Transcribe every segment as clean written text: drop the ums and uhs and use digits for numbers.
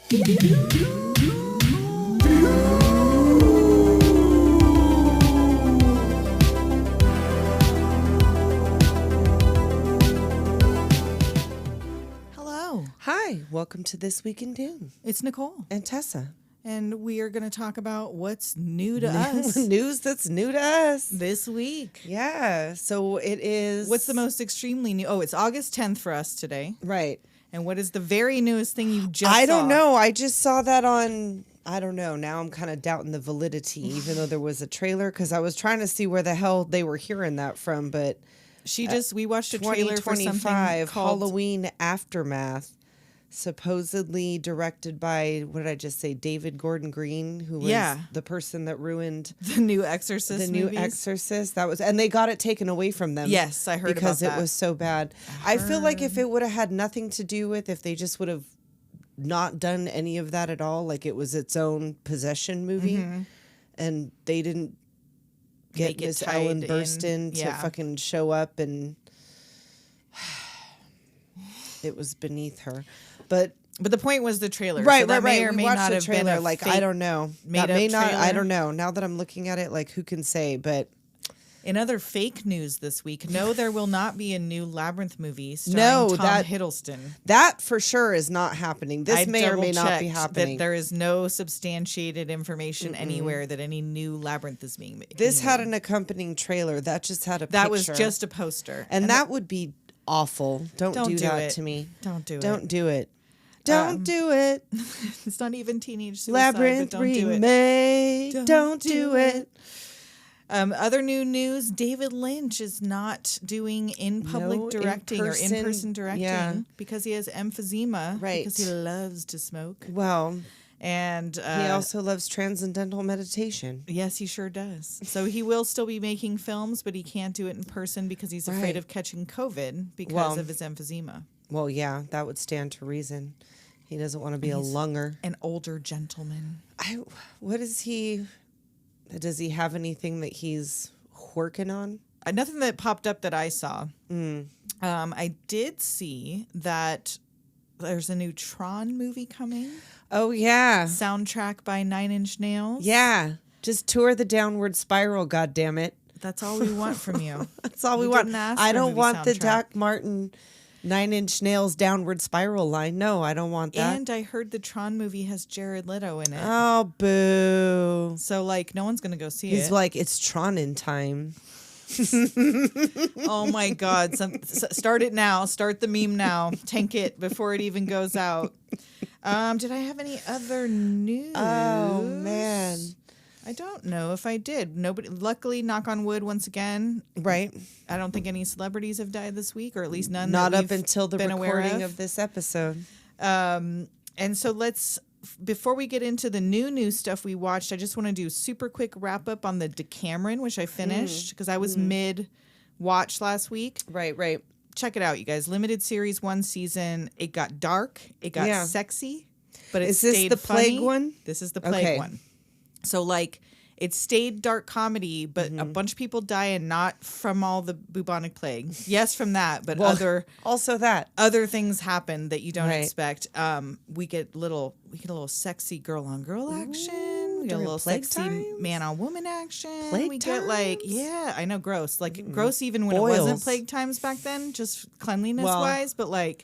Hello. Hi, welcome to This Week in Doom. It's Nicole. And Tessa. And we are going to talk about what's new to us News that's new to us. this week. Yeah, so it is... What's the most extremely new? Oh, it's August 10th for us today. Right. And what is the very newest thing you just I saw? don't know. I just saw that on... I don't know. Now I'm kind of doubting the validity, even though there was a trailer, because I was trying to see where the hell they were hearing that from, but... We watched a trailer for something called Halloween Aftermath, supposedly directed by, what did I just say, David Gordon Green, who was the person that ruined the new Exorcist movies. Exorcist. That was, and they got it taken away from them. Yes, I heard because about that. it was so bad. I feel like if it would have had nothing to do with, if they just would have not done any of that at all, like it was its own possession movie, and they didn't get Miss Ellen Burstyn to fucking show up, and it was beneath her. But the point was the trailer. Right, so that right. May or We may watched not the have trailer. been a like, fake I don't know. That made may up not. trailer. I don't know. Now that I'm looking at it, like, who can say? But in other fake news this week, no, there will not be a new Labyrinth movie starring Tom Hiddleston. That for sure is not happening. This may or may not be happening. That there is no substantiated information anywhere that any new Labyrinth is being made. This had an accompanying trailer. That just had a picture. That was just a poster. And that would be awful. Don't do that to me. Don't do it. Don't do it. Don't do it. It's not even teenage suicide. Labyrinth but don't do it. remake. Don't do it. Other new news, David Lynch is not doing in-public directing or in-person directing because he has emphysema, because he loves to smoke. Well, and he also loves transcendental meditation. Yes, he sure does. So he will still be making films, but he can't do it in person because he's afraid of catching COVID because of his emphysema. Well, yeah, that would stand to reason. He doesn't want to be a lunger. An older gentleman. What is he... Does he have anything that he's working on? Nothing that popped up that I saw. I did see that there's a new TRON movie coming. Oh, yeah. Soundtrack by 9 Inch Nails. Yeah. Just tour the downward spiral, goddammit. That's all we want from you. That's all we want. I don't want the Doc Martin 9 Inch Nails downward spiral line. No, I don't want that. And I heard the Tron movie has Jared Leto in it. Oh, boo. So, like, no one's going to go see it. He's like, it's Tron in time. Oh, my God. Start it now. Start the meme now. Tank it before it even goes out. Did I have any other news? Oh, man. I don't know if I did. Nobody. Luckily, knock on wood once again. Right. I don't think any celebrities have died this week, or at least none. Not that up until the recording of this episode. And so before we get into the new stuff we watched, I just want to do a super quick wrap up on the Decameron, which I finished because I was mid-watch last week. Right. Check it out, you guys. Limited series, 1 season. It got dark. It got sexy. But it stayed funny. Is this the plague one? This is the plague one. So, like, it stayed dark comedy, but a bunch of people die, and not from all the bubonic plague. Yes, from that, but other things happen that you don't expect. We get a little sexy girl on girl action. We get a little sexy man on woman action. Plague times? I know, gross. Like gross even when it wasn't plague times back then, just cleanliness wise. But add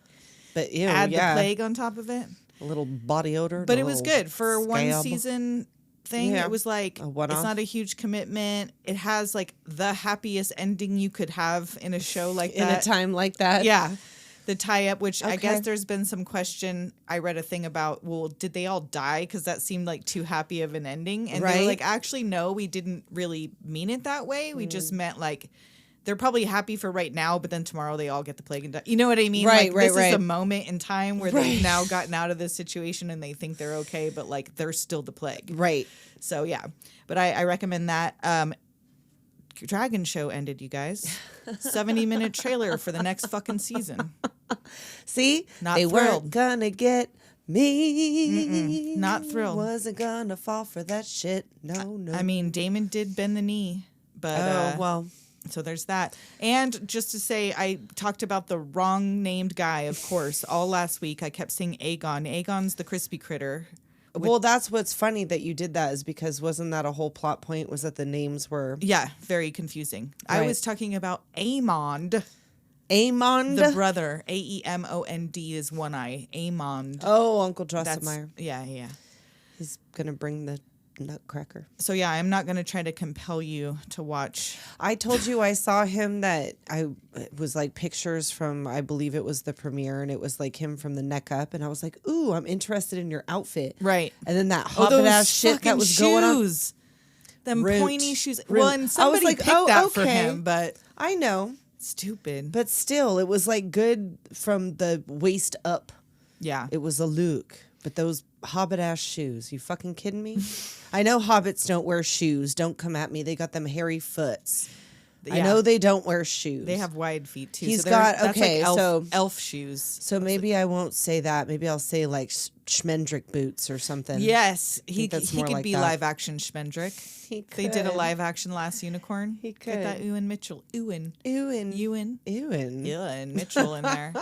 the plague on top of it. A little body odor. But it was good for one season thing. It was like, it's not a huge commitment. It has like the happiest ending you could have in a show like that. In a time like that. Yeah. The tie-up, which I guess there's been some question. I read a thing about, well, did they all die? Because that seemed like too happy of an ending. And they were like, actually, no, we didn't really mean it that way. We just meant like, they're probably happy for right now, but then tomorrow they all get the plague and die. You know what I mean? This is a moment in time where they've now gotten out of this situation and they think they're okay, but like they're still the plague. Right. So yeah, but I recommend that. Dragon Show ended, you guys. 70-minute trailer for the next fucking season. See? Not they thrilled. weren't gonna get me. Not thrilled. Wasn't gonna fall for that shit. No. I mean, Damon did bend the knee, but So there's that. And just to say, I talked about the wrong named guy, of course, all last week. I kept saying Aegon. Aegon's the crispy critter. Well, that's what's funny that you did that is because wasn't that a whole plot point was that the names were... Yeah, very confusing. Right. I was talking about Aemond. Aemond? The brother. Aemond is one eye. Aemond. Oh, Uncle Drosselmeyer. Yeah. He's going to bring the nutcracker. So yeah, I'm not going to try to compel you to watch. I told you I saw him it was like pictures from, I believe it was the premiere, and it was like him from the neck up, and I was like, ooh, I'm interested in your outfit. Right. And then that hobbit ass shit that was going on. Them pointy shoes. Well, and somebody picked that for him, but I know. Stupid. But still, it was like good from the waist up. Yeah. It was a look. But those hobbit ass shoes, you fucking kidding me? I know hobbits don't wear shoes. Don't come at me. They got them hairy foots. Yeah. I know they don't wear shoes. They have wide feet too. He's got elf shoes. So maybe I won't say that. Maybe I'll say like Schmendrick boots or something. Yes, he could like be live action Schmendrick. They did a live action Last Unicorn. He could. Get that Ewan Mitchell. Ewan Mitchell in there.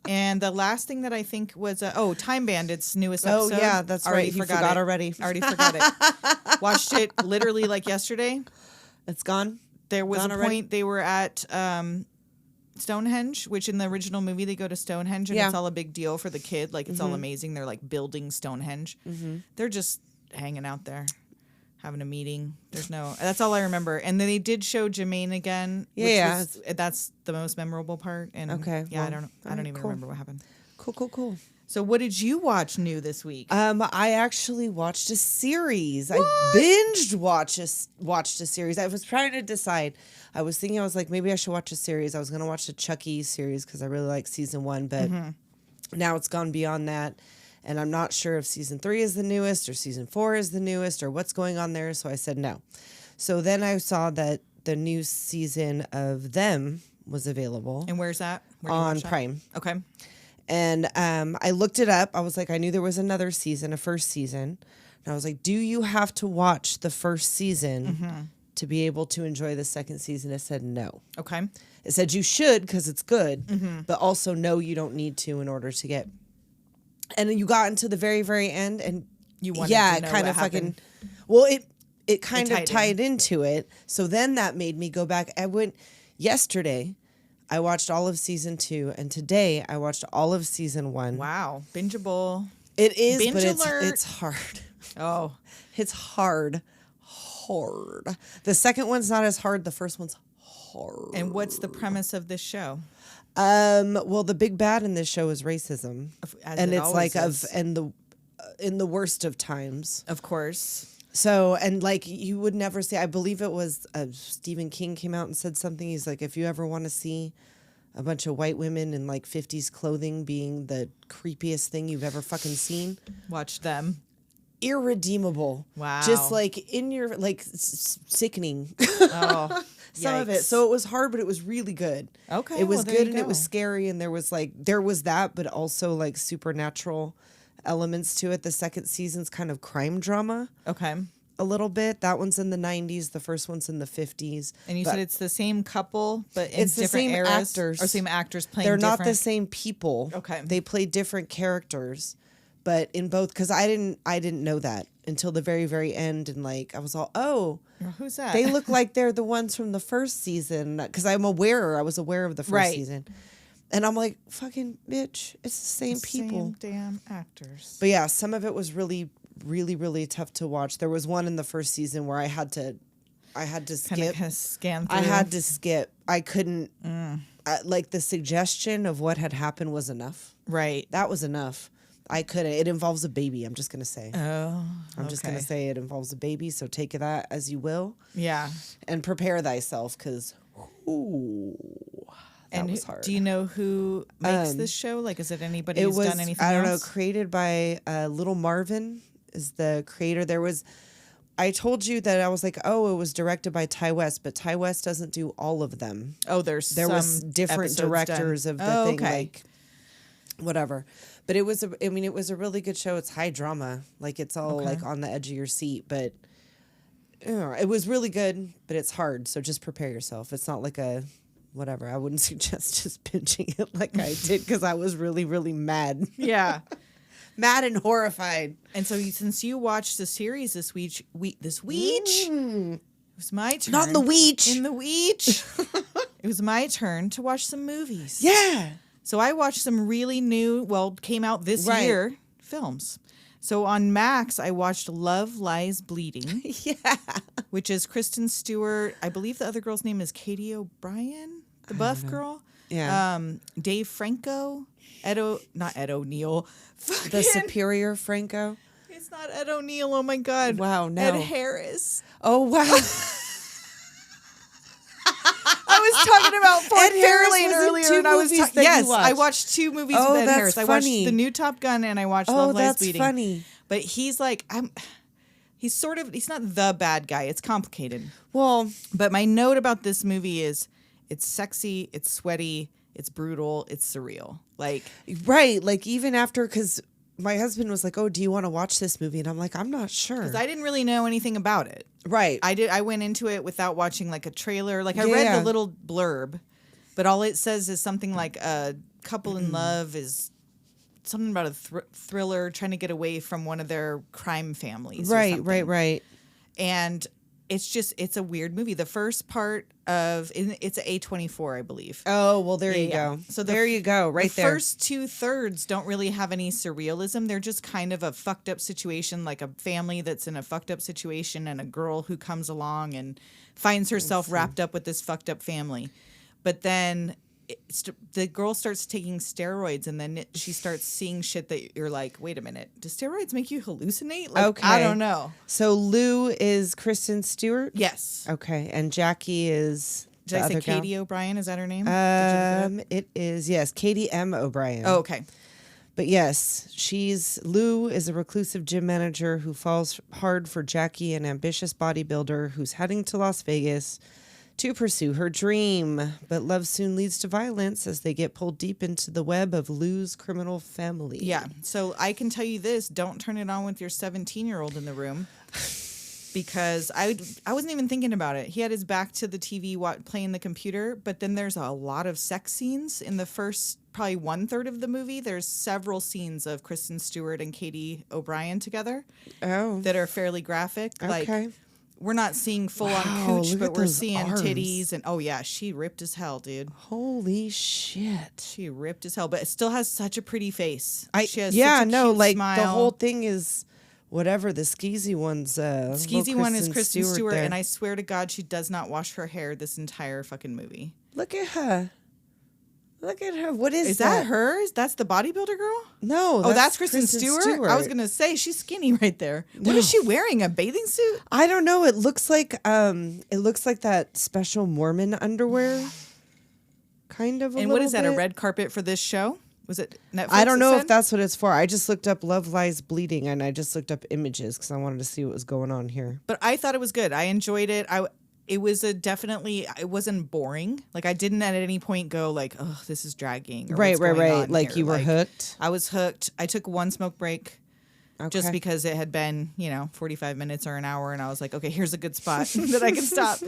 And the last thing that I think was Time Bandits newest episode. Oh yeah, that's right. You forgot already. Already forgot it. Watched it literally like yesterday. It's gone. There was a point they were at Stonehenge, which in the original movie they go to Stonehenge and it's all a big deal for the kid. Like it's all amazing. They're like building Stonehenge. They're just hanging out there, having a meeting. That's all I remember. And then they did show Jermaine again. Yeah, that's the most memorable part. And I don't even remember what happened. Cool. So what did you watch new this week? I actually watched a series. What? I binged watched a series. I was trying to decide. I was thinking, I was like, maybe I should watch a series. I was going to watch the Chucky series because I really like season 1, but now it's gone beyond that. And I'm not sure if season 3 is the newest or season 4 is the newest or what's going on there. So I said no. So then I saw that the new season of Them was available. And where's that? On Prime. Okay. And I looked it up. I was like, I knew there was another season, a first season. And I was like, do you have to watch the first season to be able to enjoy the second season? It said no. Okay. It said you should because it's good, but also no, you don't need to in order to get. And then you got into the very, very end, and you wanted to know kind of happened. fucking. Well, it kind of tied into it. So then that made me go back. I went yesterday. I watched all of season 2, and today I watched all of season 1. Wow, bingeable. It is, Binge but alert. it's hard. Oh, it's hard. The second one's not as hard. The first one's hard. And what's the premise of this show? Well, the big bad in this show is racism, and it's like in the worst of times, of course. So, and like you would never see, I believe it was Stephen King came out and said something. He's like, if you ever want to see a bunch of white women in like 50s clothing being the creepiest thing you've ever fucking seen, watch Them. Irredeemable. Wow. Just like in your, like sickening. Oh, some of it. So it was hard, but it was really good. Okay. It was good and it was scary. And there was that, but also like supernatural elements to it. The second season's kind of crime drama. Okay. A little bit. That one's in the 90s. The first one's in the 50s. And you said it's the same couple, but in different eras? Actors. Or same actors playing They're different? not the same people. Okay. They play different characters. But in both, because I didn't know that until the very, very end. And like, I was all, oh. Who's that? They look like they're the ones from the first season. Because I was aware of the first season. And I'm like, fucking bitch, it's the same people. Same damn actors. But yeah, some of it was really, really, really tough to watch. There was one in the first season where I had to skip. Kind of scan through. I had to skip. I couldn't, like the suggestion of what had happened was enough. Right. That was enough. I couldn't. It involves a baby, I'm just going to say. Oh, I'm just going to say it involves a baby, so take that as you will. Yeah. And prepare thyself, because, that was hard. Do you know who makes this show? Like, is it anybody who's done anything else? I don't know, created by Little Marvin is the creator. I told you that I was like, oh, it was directed by Ty West, but Ty West doesn't do all of them. Oh, there was different directors of the thing, like whatever. But it was a really good show. It's high drama. Like, it's all like on the edge of your seat, but It was really good, but it's hard. So just prepare yourself. It's not like a whatever. I wouldn't suggest just binging it like I did because I was really, really mad. Yeah. Mad and horrified. And so since you watched the series this week, it was my turn. Not in the weech. In the weech. It was my turn to watch some movies. Yeah. So I watched some really new, came out this year films. So on Max, I watched Love Lies Bleeding. Yeah. Which is Kristen Stewart. I believe the other girl's name is Katie O'Brien, the buff girl. Yeah. Dave Franco. Not Ed O'Neill. The Superior Franco. It's not Ed O'Neill. Oh my God. Wow, no. Ed Harris. Oh, wow. I was talking about Fort Fairlane earlier, and I was yes, I watched 2 movies with Ed Harris. I watched The New Top Gun and I watched Love Lies Bleeding. Oh, that's funny. But he's like, he's not the bad guy. It's complicated. Well, but my note about this movie is it's sexy, it's sweaty, it's brutal, it's surreal. Like, right. Like even after, because my husband was like, "Oh, do you want to watch this movie?" And I'm like, "I'm not sure." Because I didn't really know anything about it. Right. I went into it without watching like a trailer. Like I read the little blurb, but all it says is something like a couple in love is something about a thriller trying to get away from one of their crime families. Right. And it's a weird movie. The first part of it's an A24, I believe. Oh, well, there you go. So there you go, right there. The first 2/3 don't really have any surrealism. They're just kind of a fucked up situation, like a family that's in a fucked up situation and a girl who comes along and finds herself wrapped up with this fucked up family. But then the girl starts taking steroids, and then she starts seeing shit that you're like, wait a minute, do steroids make you hallucinate? Like, okay. I don't know. So Lou is Kristen Stewart? Yes. Okay. And Jackie is Did I say Katie O'Brien? Is that her name? It is, yes, Katie M. O'Brien. Oh, okay. But yes, Lou is a reclusive gym manager who falls hard for Jackie, an ambitious bodybuilder who's heading to Las Vegas to pursue her dream. But love soon leads to violence as they get pulled deep into the web of Lou's criminal family. Yeah. So I can tell you this, don't turn it on with your 17-year-old in the room. Because I wasn't even thinking about it. He had his back to the TV playing the computer, but then there's a lot of sex scenes in the first probably 1/3 of the movie. There's several scenes of Kristen Stewart and Katie O'Brien together that are fairly graphic. Okay. Like, we're not seeing full-on cooch, but we're seeing titties. And, oh, yeah, she ripped as hell, dude. Holy shit. She ripped as hell, but it still has such a pretty face. She has yeah, such a no, cute like, smile. the whole thing is... Whatever, the skeezy one's skeezy one is Kristen Stewart, there. and I swear to God, she does not wash her hair this entire fucking movie. Look at her. Look at her. What is that? Hers? That's the bodybuilder girl? No. That's Kristen Stewart? I was gonna say she's skinny right there. No. What is she wearing? A bathing suit? I don't know. It looks like that special Mormon underwear. Kind of. And what is that? A red carpet for this show? Was it Netflix? I don't know if that's what it's for. I just looked up Love Lies Bleeding, and I just looked up images because I wanted to see what was going on here. But I thought it was good. I enjoyed it. It was it wasn't boring. Like, I didn't at any point go like, oh, this is dragging. Or right. Like here. You were hooked? I was hooked. I took one smoke break. Okay. Just because it had been, 45 minutes or an hour, and I was like, okay, here's a good spot that I can stop.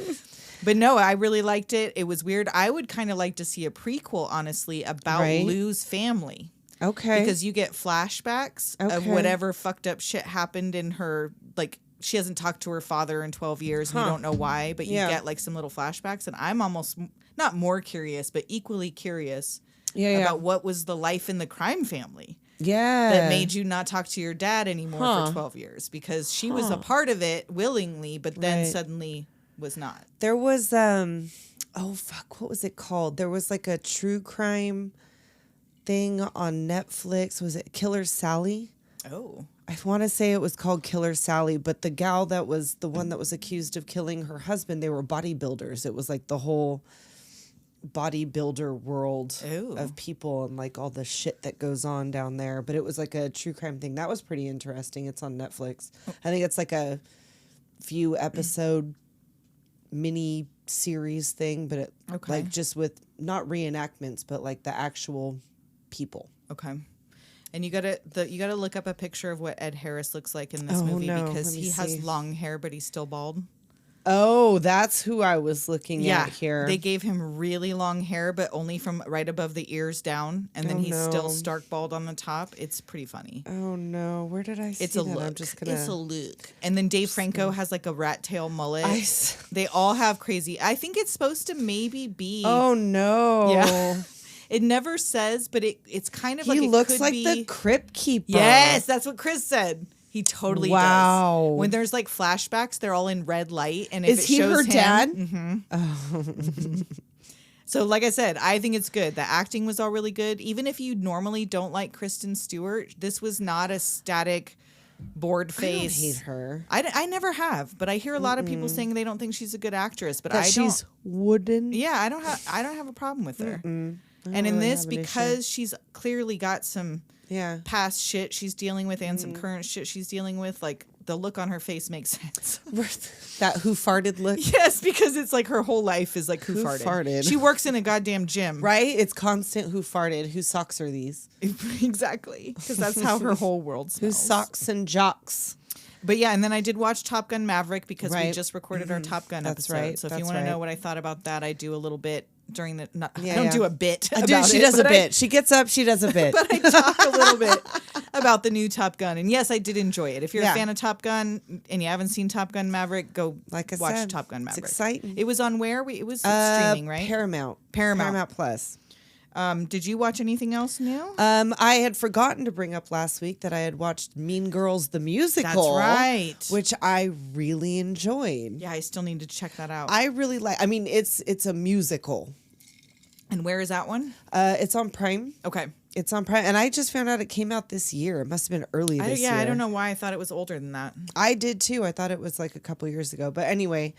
But no, I really liked it. It was weird. I would kind of like to see a prequel, honestly, about Lou's family. Okay. Because you get flashbacks of whatever fucked up shit happened in her, like, she hasn't talked to her father in 12 years, and you don't know why, but you get, like, some little flashbacks. And I'm almost, not more curious, but equally curious about what was the life in the crime family. Yeah. That made you not talk to your dad anymore for 12 years. Because she was a part of it willingly, but then suddenly... was not. There was what was it called? There was like a true crime thing on Netflix. Was it Killer Sally? Oh. I want to say it was called Killer Sally, but the gal that was the one that was accused of killing her husband, they were bodybuilders. It was like the whole bodybuilder world of people and like all the shit that goes on down there. But it was like a true crime thing. That was pretty interesting. It's on Netflix. I think it's like a few episode mini series thing, but it like just with not reenactments, but like the actual people. Okay. And you gotta look up a picture of what Ed Harris looks like in this movie because he has long hair, but he's still bald. Oh, that's who I was looking at here. They gave him really long hair, but only from right above the ears down, and then he's still stark bald on the top. It's pretty funny. Oh no, where did I see it's a that? look. I'm just gonna. It's a look. And then Dave Franco has like a rat tail mullet. I They all have crazy. I think it's supposed to maybe be. Oh no. Yeah. It never says, but it's kind of like he it looks could like be... the Crypt Keeper. Yes, that's what Chris said. He totally does. When there's like flashbacks, they're all in red light, and if is it he shows her him, dad? Mm-hmm. Oh. So, like I said, I think it's good. The acting was all really good. Even if you normally don't like Kristen Stewart, this was not a static, bored face. I don't hate her. I never have, but I hear a lot of people saying they don't think she's a good actress. But that she's wooden. Yeah, I don't have a problem with her. And in really this, because she's clearly got some past shit she's dealing with and some current shit she's dealing with, like the look on her face makes sense. That who farted look? Yes, because it's like her whole life is like who farted. She works in a goddamn gym. Right? It's constant who farted. Whose socks are these? Exactly. Because that's how her whole world smells. Whose socks and jocks? But yeah, and then I did watch Top Gun Maverick because we just recorded our Top Gun episode. Right. So if you want to know what I thought about that, I do a little bit during the. I don't do a bit. She does a bit. She gets up. She does a bit. But I talk a little bit about the new Top Gun, and yes, I did enjoy it. If you're a fan of Top Gun and you haven't seen Top Gun Maverick, go watch Top Gun Maverick. It's exciting. It was on where? It was streaming, right? Paramount Plus. Did you watch anything else new? I had forgotten to bring up last week that I had watched Mean Girls the musical. That's right. Which I really enjoyed. Yeah, I still need to check that out. I really like. I mean, it's a musical. And where is that one? It's on Prime. Okay. It's on Prime, and I just found out it came out this year. It must have been early this year. Yeah, I don't know why I thought it was older than that. I did too. I thought it was like a couple years ago. But anyway,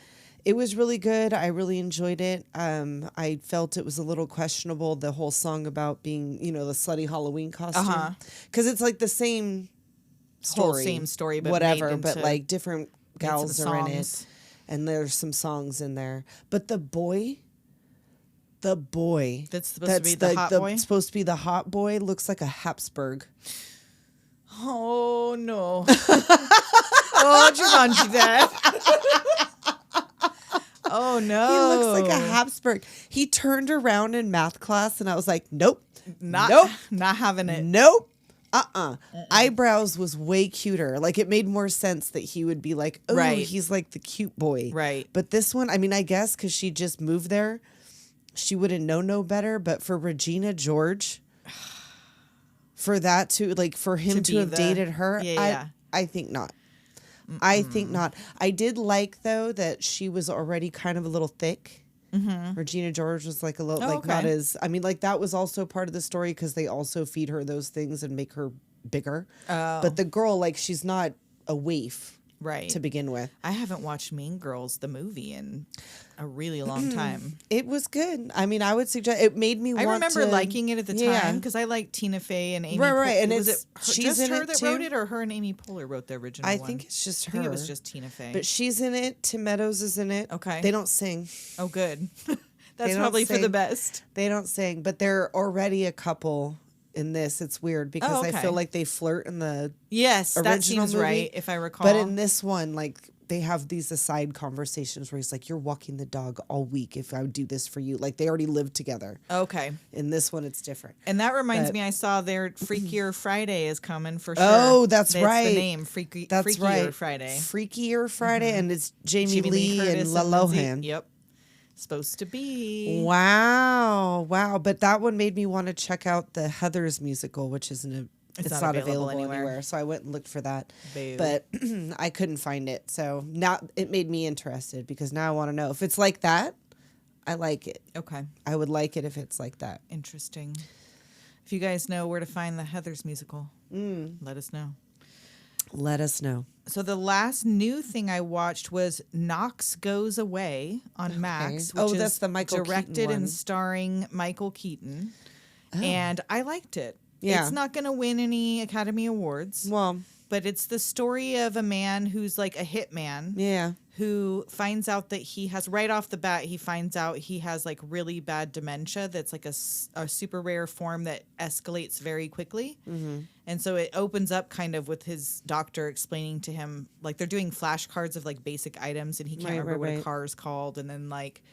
it was really good. I really enjoyed it. I felt it was a little questionable, the whole song about being, the slutty Halloween costume. Because it's like the same story. But whatever, but like different gals are in it. Songs. And there's some songs in there. But the boy that's supposed to be the hot boy? Supposed to be the hot boy looks like a Habsburg. Oh no. Oh, Jumanji that. Oh no. He looks like a Habsburg. He turned around in math class and I was like, nope. Not having it. Nope. Eyebrows was way cuter. Like it made more sense that he would be like, oh, he's like the cute boy. Right. But this one, I mean, I guess because she just moved there, she wouldn't know no better. But for Regina George, for that for him to have dated her, I think not. I think not. I did like though that she was already kind of a little thick. Mm-hmm. Regina George was like a little not as. I mean, like that was also part of the story because they also feed her those things and make her bigger. Oh. But the girl, like, she's not a waif. Right. To begin with. I haven't watched Mean Girls, the movie, in a really long time. It was good. I mean, I would suggest it made me want to. I remember liking it at the time because I liked Tina Fey and Amy. Right. And she's in her that wrote it, or her and Amy Poehler wrote the original one? I think it's just her. I think it was just Tina Fey. But she's in it. Tim Meadows is in it. Okay. They don't sing. Oh, good. That's probably for the best. They don't sing, but they're already a couple. In this, it's weird because I feel like they flirt in the original that seems movie, right if I recall. But in this one, like they have these aside conversations where he's like, "You're walking the dog all week. If I would do this for you, like they already lived together." Okay. In this one, it's different. And that reminds me, I saw their Freakier Friday is coming for sure. Oh, that's right. The name Freakier Friday. Freakier Friday, and it's Jamie Lee and Lohan. Yep. Supposed to be. Wow. But that one made me want to check out the Heathers musical, which isn't it's not available anywhere. So I went and looked for that. Boo. But I couldn't find it. So now it made me interested because now I want to know if it's like that. I like it. Okay. I would like it if it's like that. Interesting. If you guys know where to find the Heathers musical, let us know. Let us know. So the last new thing I watched was Knox Goes Away on Max, which that's the Michael directed Keaton one. And starring Michael Keaton. Oh. And I liked it. Yeah. It's not going to win any Academy Awards. Well, but it's the story of a man who's like a hitman. Yeah. Who finds out that he has, right off the bat, he finds out he has like really bad dementia that's like a super rare form that escalates very quickly. Mm-hmm. And so it opens up kind of with his doctor explaining to him, like they're doing flashcards of like basic items and he can't remember what a car is called. And then like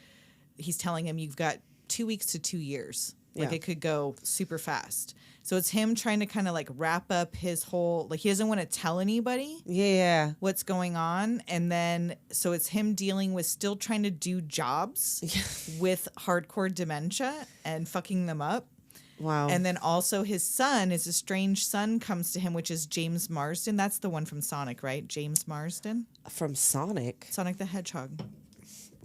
he's telling him you've got 2 weeks to 2 years. Like it could go super fast. So it's him trying to kind of like wrap up his whole, like he doesn't want to tell anybody what's going on. And then, so it's him dealing with still trying to do jobs with hardcore dementia and fucking them up. Wow. And then also his son, his estranged son comes to him, which is James Marsden. That's the one from Sonic, right? James Marsden? From Sonic? Sonic the Hedgehog.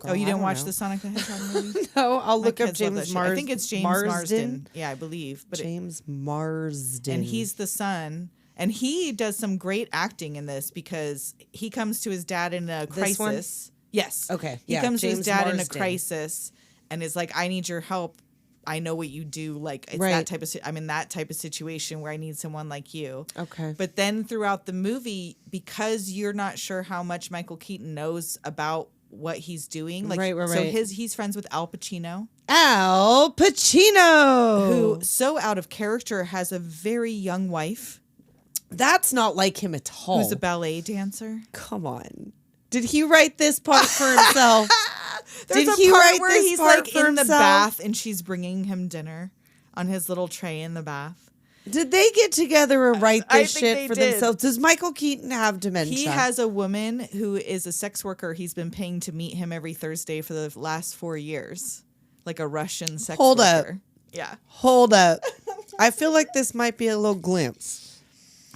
Oh, you didn't watch the Sonic the Hedgehog movie? No, I'll look up James Marsden. I think it's James Marsden. Yeah, I believe. But James Marsden. And he's the son. And he does some great acting in this because he comes to his dad in a crisis. This one? Yes. Okay. He comes James to his dad Marsden. in a crisis and is like, I need your help. I know what you do. Like, it's I'm in that type of situation where I need someone like you. Okay. But then throughout the movie, because you're not sure how much Michael Keaton knows about what he's doing. Like, so he's friends with Al Pacino. Al Pacino! Who, so out of character, has a very young wife. That's not like him at all. Who's a ballet dancer. Come on. Did he write this part for himself? Did he write where he's like in the bath and she's bringing him dinner on his little tray in the bath? Did they get together and write this shit for themselves? Does Michael Keaton have dementia? He has a woman who is a sex worker he's been paying to meet him every Thursday for the last 4 years. Like a Russian sex worker. Hold up. Yeah. Hold up. I feel like this might be a little glimpse.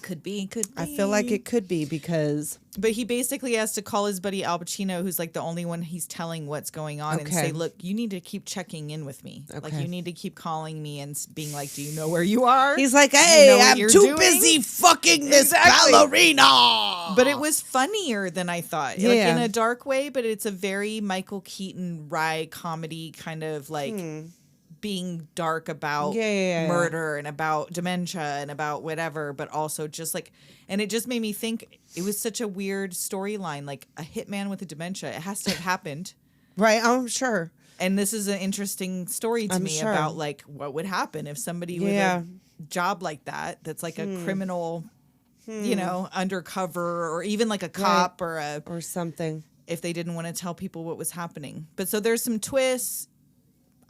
Could be. I feel like it could be because... But he basically has to call his buddy Al Pacino, who's like the only one he's telling what's going on, and say, look, you need to keep checking in with me. Okay. Like, you need to keep calling me and being like, do you know where you are? He's like, hey, I'm too busy fucking this ballerina. But it was funnier than I thought. Like, in a dark way, but it's a very Michael Keaton wry comedy kind of like... being dark about murder and about dementia and about whatever, but also just like, and it just made me think it was such a weird storyline, like a hitman with a dementia. It has to have happened. Right, I'm sure. And this is an interesting story to me about like what would happen if somebody with a job like that, that's like a criminal, you know, undercover, or even like a cop or something, if they didn't want to tell people what was happening. But so there's some twists.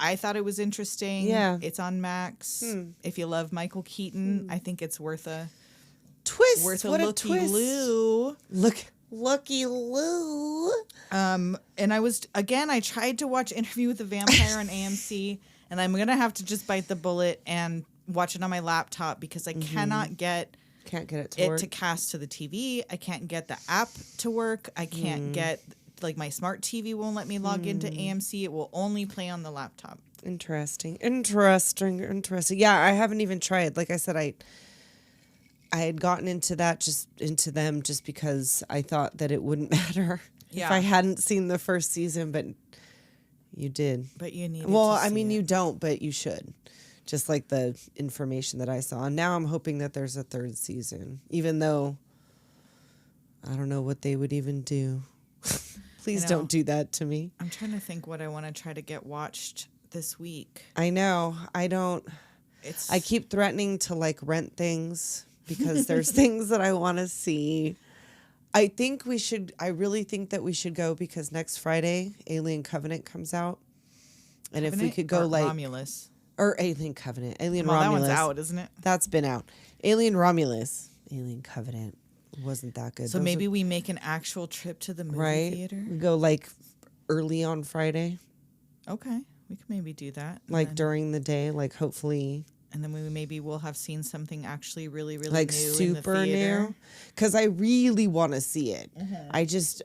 I thought it was interesting. Yeah. It's on Max. If you love Michael Keaton, I think it's worth a twist. Worth a looky-loo. Looky-loo. And I tried to watch Interview with the Vampire on AMC, and I'm going to have to just bite the bullet and watch it on my laptop because I cannot get it to cast to the TV. I can't get the app to work. I can't get... Like, my smart TV won't let me log into AMC. It will only play on the laptop. Interesting. Yeah, I haven't even tried. Like I said, I had gotten into them just because I thought that it wouldn't matter if I hadn't seen the first season, but you did. But you need. Well, I mean, you don't, but you should. Just like the information that I saw. And now I'm hoping that there's a third season, even though I don't know what they would even do. Please don't do that to me. I'm trying to think what I want to try to get watched this week. I know. I keep threatening to like rent things because there's things that I want to see. I really think that we should go because next Friday, Alien Covenant comes out. And if we could go like... Romulus. Or Alien Covenant. Alien Romulus. That one's out, isn't it? That's been out. Alien Romulus. Alien Covenant. Wasn't that good. So maybe we make an actual trip to the movie theater? We go like early on Friday. Okay. We could maybe do that. Like during the day, like hopefully. And then we'll have seen something actually really, really like new super in the theater. New. Because I really want to see it.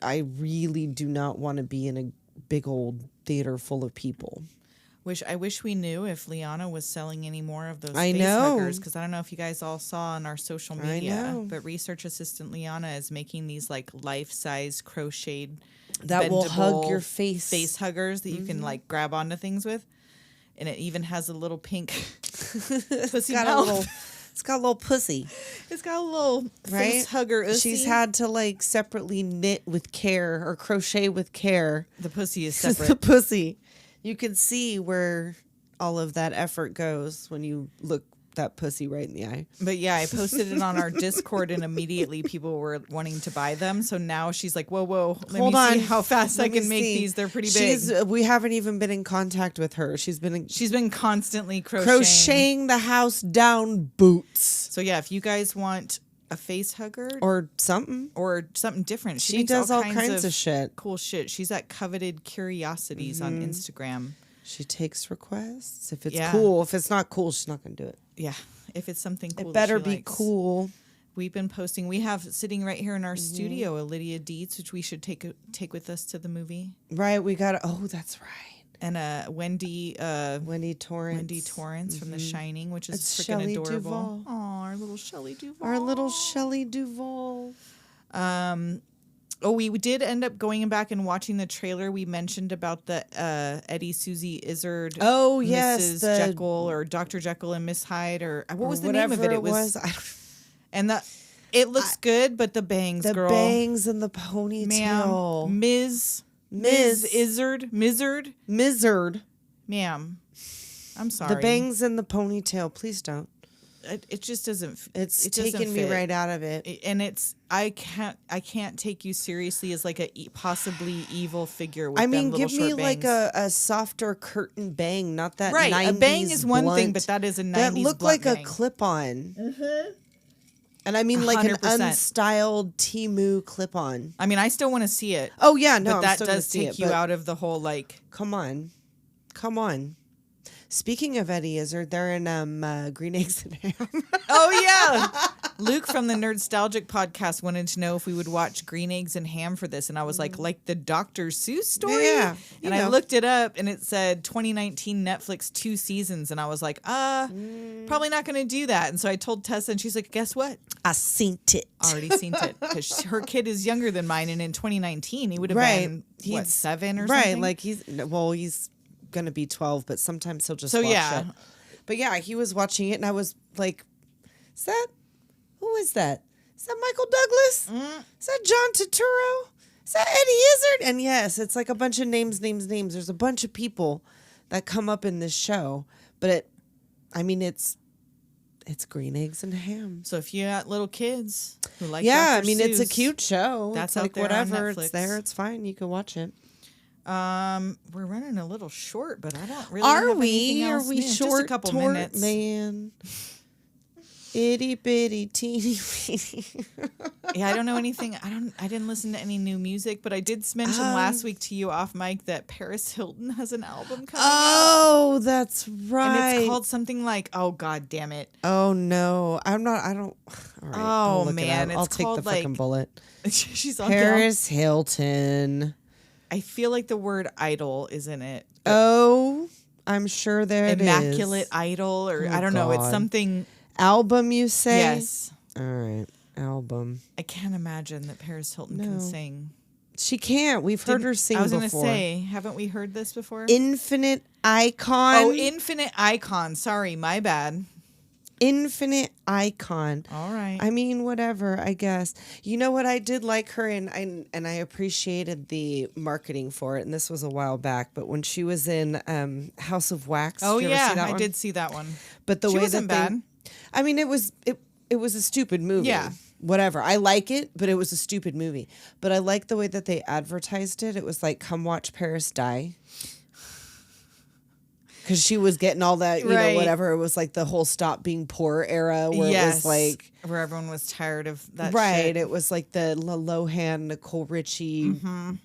I really do not want to be in a big old theater full of people. I wish we knew if Liana was selling any more of those face huggers, because I don't know if you guys all saw on our social media, but research assistant Liana is making these like life-size crocheted that will hug your face huggers that you can like grab onto things with, and it even has a little pink pussy mouth. It's got a little pussy. It's got a little face hugger. She's had to like separately knit with care or crochet with care. The pussy is separate. The pussy. You can see where all of that effort goes when you look that pussy right in the eye. But yeah, I posted it on our Discord and immediately people were wanting to buy them. So now she's like, whoa, let me see how fast I can make these. They're pretty big. We haven't even been in contact with her. She's been constantly crocheting the house down boots. So yeah, if you guys want a face hugger or something different, she does all kinds of shit. Cool shit. She's at Coveted Curiosities on Instagram. She takes requests. If it's cool. If it's not cool, she's not going to do it. Yeah. If it's something cool, it better be likes. cool. We've been posting. We have sitting right here in our studio a Lydia Dietz, which we should take with us to the movie. Right. We got. Oh, that's right. And Wendy Torrance. Wendy Torrance from The Shining, which is freaking adorable. Oh, our little Shelley Duvall. Oh, we did end up going back and watching the trailer. We mentioned about the Eddie, Susie, Izzard. Oh, yes. Mrs. Jekyll or Dr. Jekyll and Miss Hyde or what was the name of it? It was. And it looks good, but the bangs, girl. The bangs and the ponytail. Ma'am. Ms. Izzard. Mizzard. Ma'am. I'm sorry. The bangs and the ponytail. Please don't. It just doesn't. It's taking me right out of it. And I can't take you seriously as like a possibly evil figure. With Give me like a softer curtain bang, not that right. 90s a bang is one blunt, thing, but that is a 90s that looked like bang. A clip-on. Mm-hmm. And I mean like 100%. An unstyled Temu clip-on. I mean, I still want to see it. Oh yeah, no, but that does take you out of the whole like. Come on. Speaking of Eddie Izzard, they're in Green Eggs and Ham. Oh, yeah. Luke from the Nerdstalgic podcast wanted to know if we would watch Green Eggs and Ham for this. And I was like the Dr. Seuss story? Yeah. And I looked it up and it said 2019 Netflix 2 seasons. And I was like, probably not going to do that. And so I told Tessa and she's like, guess what? I seen it. Already seen it. Because her kid is younger than mine. And in 2019, he would have been, 7 or something? Right. Like he's gonna be 12, but sometimes he'll just watch it. But yeah, he was watching it and I was like, who is that? Is that Michael Douglas? Is that John Turturro? Is that Eddie Izzard? And yes, it's like a bunch of names. There's a bunch of people that come up in this show, but it's Green Eggs and Ham. So if you got little kids who like Dr. Seuss, it's a cute show. That's it's like out there whatever. on Netflix. It's there. It's fine. You can watch it. We're running a little short, but I don't really. Are have we? Anything else Are we new. short? Just a couple minutes, man. Itty bitty teeny weeny. Yeah, I don't know anything. I didn't listen to any new music, but I did mention last week to you off mic that Paris Hilton has an album coming out. Oh, that's right. And it's called something like, oh god damn it. Oh no. I don't all right. Oh man, I'll take the fucking bullet. She's on Paris Hilton. I feel like the word idol is in it. Oh, I'm sure there it is. Immaculate Idol, or I don't know. It's something. Album, you say? Yes. All right. Album. I can't imagine that Paris Hilton can sing. She can't. We've heard her sing before. I was going to say, haven't we heard this before? Infinite Icon. Oh, Infinite Icon. Sorry, my bad. Infinite Icon. All right. I mean, whatever, I guess. You know what? I did like her, and I appreciated the marketing for it, and this was a while back, but when she was in House of Wax. Oh, did you ever see that I one? did see that one. But the she way wasn't that bad. I mean, it was a stupid movie. Yeah. Whatever. I like it, but it was a stupid movie. But I like the way that they advertised it. It was like, come watch Paris die. Because she was getting all that, you know, whatever. It was like the whole Stop Being Poor era where it was like. Where everyone was tired of that right. shit. It was like the Lohan, Nicole Richie,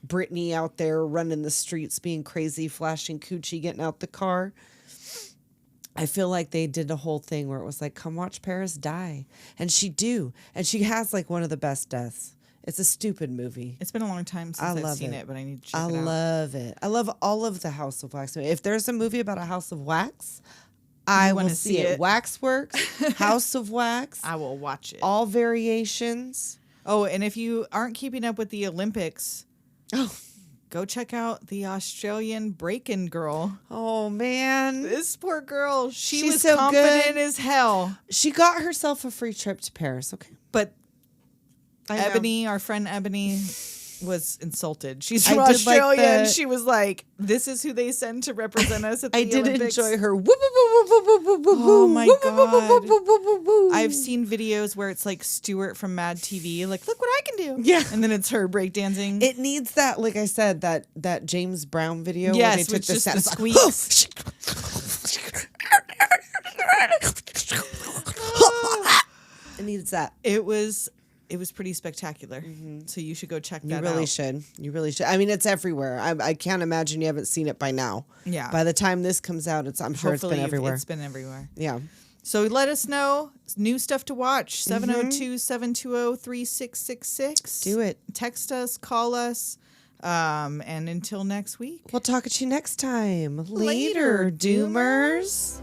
Britney out there running the streets, being crazy, flashing coochie, getting out the car. I feel like they did a whole thing where it was like, come watch Paris die. And she do. And she has like one of the best deaths. It's a stupid movie. It's been a long time since I've seen it, but I need to check it out. I love it. I love all of the House of Wax. If there's a movie about a House of Wax, I will see it. Waxworks, House of Wax. I will watch it. All variations. Oh, and if you aren't keeping up with the Olympics, go check out the Australian break-in girl. Oh man, This poor girl. She's was so confident good. as hell. She got herself a free trip to Paris. Okay. But Ebony, our friend Ebony, was insulted. She's from Australia, and she was like, "This is who they send to represent us at the Olympics." Enjoy her. Oh my god! I've seen videos where it's like Stuart from Mad TV, like, "Look what I can do." Yeah, and then it's her breakdancing. It needs that, like I said, that James Brown video. Yes, where they took just the squeaks. It needs that. It was pretty spectacular. So you should go check that out. You really should. I mean, it's everywhere. I can't imagine you haven't seen it by now. Yeah. By the time this comes out, I'm sure it's been everywhere. It's been everywhere. Yeah. So let us know. New stuff to watch. 702-720-3666. Do it. Text us. Call us. And until next week. We'll talk to you next time. Later, Doomers.